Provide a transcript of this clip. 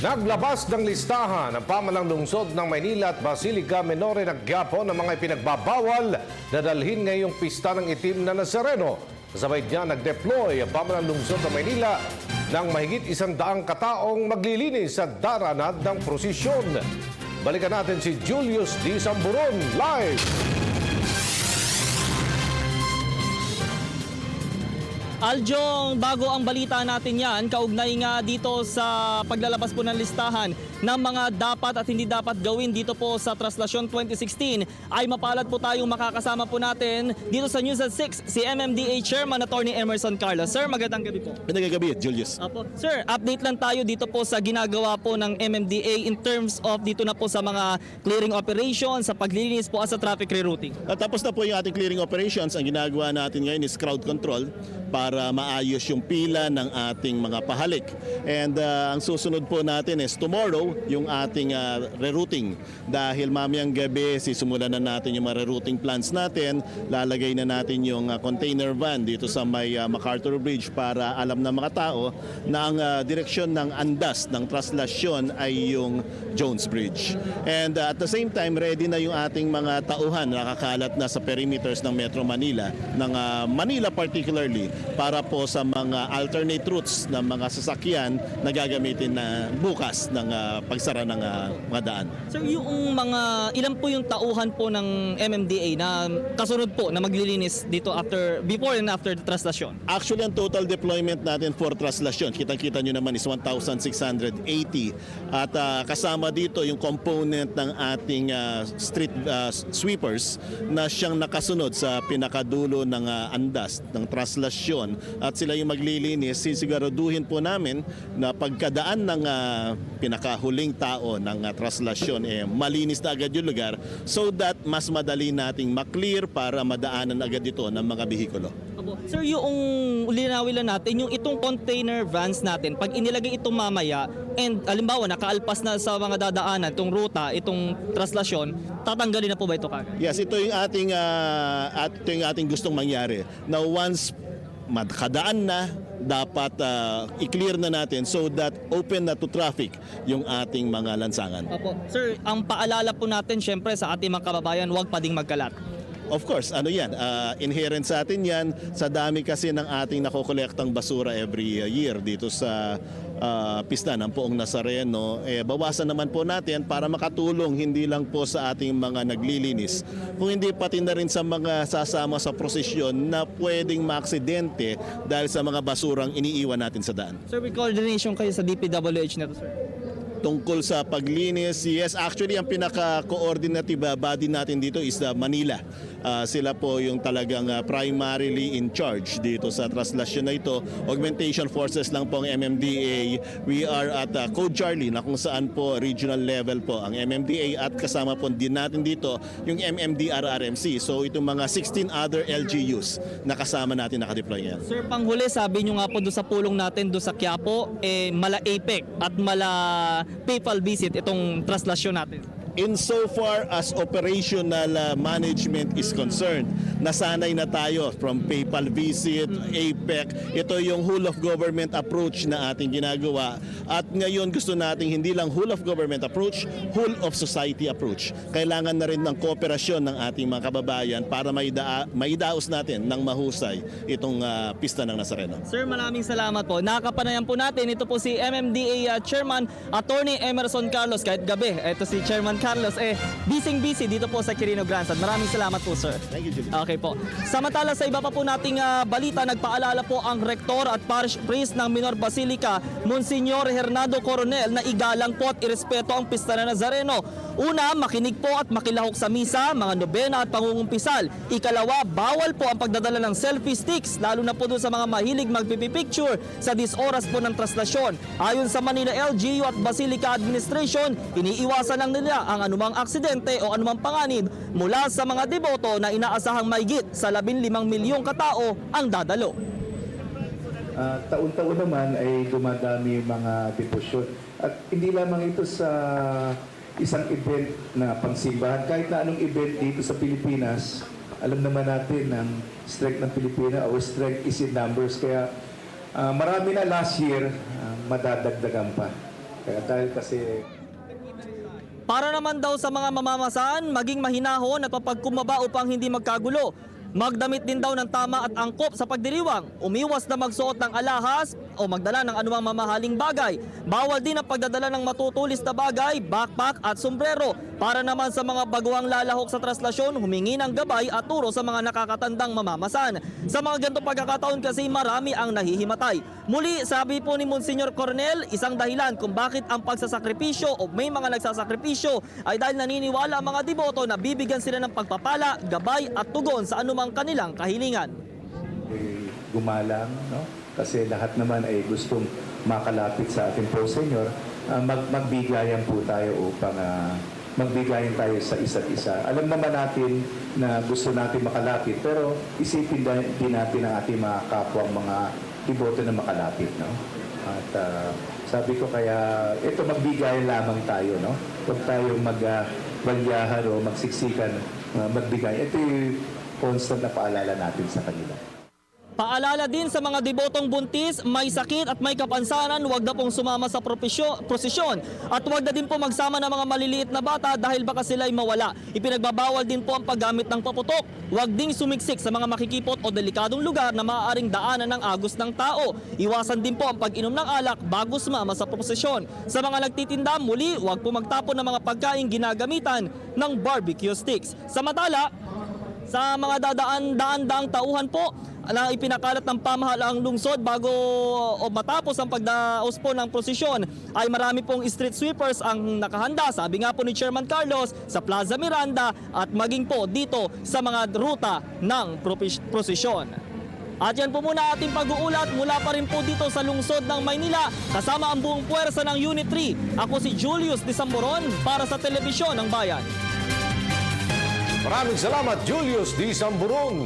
Naglabas ng listahan ng pamalang lungsod ng Maynila at Basilica Menore ng Quiapo ng mga ipinagbabawal na dalhin ngayong pista ng itim na Nazareno. Kasabay niya nag-deploy ang pamalang lungsod ng Maynila ng mahigit 100 kataong maglilinis sa daranad ng prosesyon. Balikan natin si Julius D. Samburon live! Aljong, bago ang balita natin yan, kaugnay nga dito sa paglalabas po ng listahan ng mga dapat at hindi dapat gawin dito po sa Traslasyon 2016, ay mapalad po tayong makakasama po natin dito sa News at 6, si MMDA Chairman Attorney Emerson Carlos. Sir, magandang gabi po. Magandang gabi, Julius. Apo. Sir, update lang tayo dito po sa ginagawa po ng MMDA in terms of dito na po sa mga clearing operations, sa paglilinis po at sa traffic rerouting. Tapos na po yung ating clearing operations. Ang ginagawa natin ngayon is crowd control para maayos yung pila ng ating mga pahalik. And ang susunod po natin is tomorrow, yung ating rerouting. Dahil mamayang gabi, sisimulan na natin yung mga rerouting plans natin. Lalagay na natin yung container van dito sa may MacArthur Bridge para alam ng mga tao na ang direksyon ng andas ng traslasyon ay yung Jones Bridge. And at the same time, ready na yung ating mga tauhan na nakakalat na sa perimeters ng Metro Manila, ng Manila particularly, para po sa mga alternate routes ng mga sasakyan na gagamitin na bukas ng pagsara ng mga daan. Sir, yung mga ilan po yung tauhan po ng MMDA na kasunod po na maglilinis dito before and after the traslasyon? Actually, ang total deployment natin for traslasyon, kitang-kita nyo naman is 1,680. At kasama dito yung component ng ating street sweepers na siyang nakasunod sa pinakadulo ng andas ng traslasyon. At sila yung maglilinis, sisiguraduhin po namin na pagkadaan ng pinakahuling tao ng traslasyon, malinis na agad yung lugar so that mas madali nating maklear para madaanan agad ito ng mga bihikulo. Sir, yung linawin lang natin, yung itong container vans natin, pag inilagay itong mamaya and halimbawa nakaalpas na sa mga dadaanan, itong ruta, itong traslasyon, tatanggalin na po ba ito kagad? Yes, ito yung ating gustong mangyari. Now once makadaan na, dapat i-clear na natin so that open na to traffic yung ating mga lansangan. Opo. Sir, ang paalala po natin syempre sa ating mga kababayan, huwag pa ding magkalat. Of course, inherent sa atin yan. Sa dami kasi ng ating nakokolektang basura every year dito sa pista ng Poong Nazareno, bawasan naman po natin para makatulong hindi lang po sa ating mga naglilinis, kung hindi pati na rin sa mga sasama sa prosesyon na pwedeng maaksidente dahil sa mga basurang iniiwan natin sa daan. Sir, with coordination kayo sa DPWH na to, sir? Tungkol sa paglinis, yes, actually ang pinaka-coordinative body natin dito is Manila. Sila po yung talagang primarily in charge dito sa traslasyon na ito. Augmentation forces lang po ang MMDA. We are at Code Charlie na kung saan po regional level po ang MMDA at kasama po din natin dito yung MMDRRMC. So itong mga 16 other LGUs na kasama natin nakadeploy ngayon. Sir, panghuli, sabi nyo nga po doon sa pulong natin doon sa Quiapo, mala APEC at mala PayPal visit itong traslasyon natin. Insofar as operational management is concerned, nasanay na tayo from PayPal visit, APEC. Ito yung whole of government approach na ating ginagawa. At ngayon gusto nating hindi lang whole of government approach, whole of society approach. Kailangan na rin ng kooperasyon ng ating mga kababayan para maidaos natin ng mahusay itong pista ng Nazareno. Sir, maraming salamat po. Nakakapanayan po natin. Ito po si MMDA Chairman Attorney Emerson Carlos. Kahit gabi, ito si Chairman Carlos, busy dito po sa Quirino Grandstand. Maraming salamat po, sir. Thank you, Julie. Okay po. Samantala sa iba pa po nating balita, nagpaalala po ang rektor at parish priest ng Minor Basilica, Monsignor Hernando Coronel, na igalang po at irespeto ang pista ng Nazareno. Una, makinig po at makilahok sa misa, mga nobena at pangungumpisal. Ikalawa, bawal po ang pagdadala ng selfie sticks, lalo na po doon sa mga mahilig magpipicture sa disoras po ng traslasyon. Ayon sa Manila LGU at Basilica Administration, iniiwasan lang nila ang anumang aksidente o anumang panganib mula sa mga deboto na inaasahang mahigit sa 15 milyong katao ang dadalo. Taon-taon naman ay dumadami yung mga debosyon. At hindi lamang ito sa isang event na pangsimbahan. Kahit na anong event dito sa Pilipinas, alam naman natin ang strength ng Pilipinas, our strength is in numbers. Kaya marami na last year, madadagdagan pa. Kaya dahil kasi Para naman daw sa mga mamamasan, maging mahinahon at mapagkumaba upang hindi magkagulo. Magdamit din daw ng tama at angkop sa pagdiriwang, umiwas na magsuot ng alahas o magdala ng anumang mamahaling bagay. Bawal din ang pagdadala ng matutulis na bagay, backpack at sombrero. Para naman sa mga baguang lalahok sa traslasyon, humingi ng gabay at turo sa mga nakakatandang mamamasan. Sa mga ganitong pagkakataon kasi marami ang nahihimatay. Muli, sabi po ni Monsignor Coronel, isang dahilan kung bakit ang pagsasakripisyo o may mga nagsasakripisyo ay dahil naniniwala ang mga deboto na bibigyan sila ng pagpapala, gabay at tugon sa anumang kanilang kahilingan. gumalang, no? Kasi lahat naman ay gustong makalapit sa ating po, Senyor. Magbigayan po tayo upang magbigayan tayo sa isa't isa. Alam naman natin na gusto natin makalapit, pero isipin din natin ang ating mga kapwang mga deboto na makalapit, no? At sabi ko kaya, ito magbigayan lamang tayo, no? Huwag tayong magbalyahan o magsiksikan, magbigay. Ito yung constant na paalala natin sa kanila. Paalala din sa mga debotong buntis, may sakit at may kapansanan, huwag na pong sumama sa prosesyon at huwag na din po magsama ng mga maliliit na bata dahil baka sila'y mawala. Ipinagbabawal din po ang paggamit ng paputok. Huwag ding sumiksik sa mga makikipot o delikadong lugar na maaaring daanan ng agos ng tao. Iwasan din po ang pag-inom ng alak bago sumama sa prosesyon. Sa mga nagtitinda, muli, huwag po magtapon ng mga pagkain ginagamitan ng barbecue sticks. Samantala, sa mga daan-daang tauhan po na ipinakalat ng pamahalaang lungsod bago o matapos ang pagdaos po ng prosesyon ay marami pong street sweepers ang nakahanda, sabi nga po ni Chairman Carlos, sa Plaza Miranda at maging po dito sa mga ruta ng prosesyon. At yan po muna ating pag-uulat mula pa rin po dito sa lungsod ng Maynila kasama ang buong puwersa ng Unit 3. Ako si Julius Disamboron para sa Telebisyon ng Bayan. Maraming salamat, Julius D. Samburon.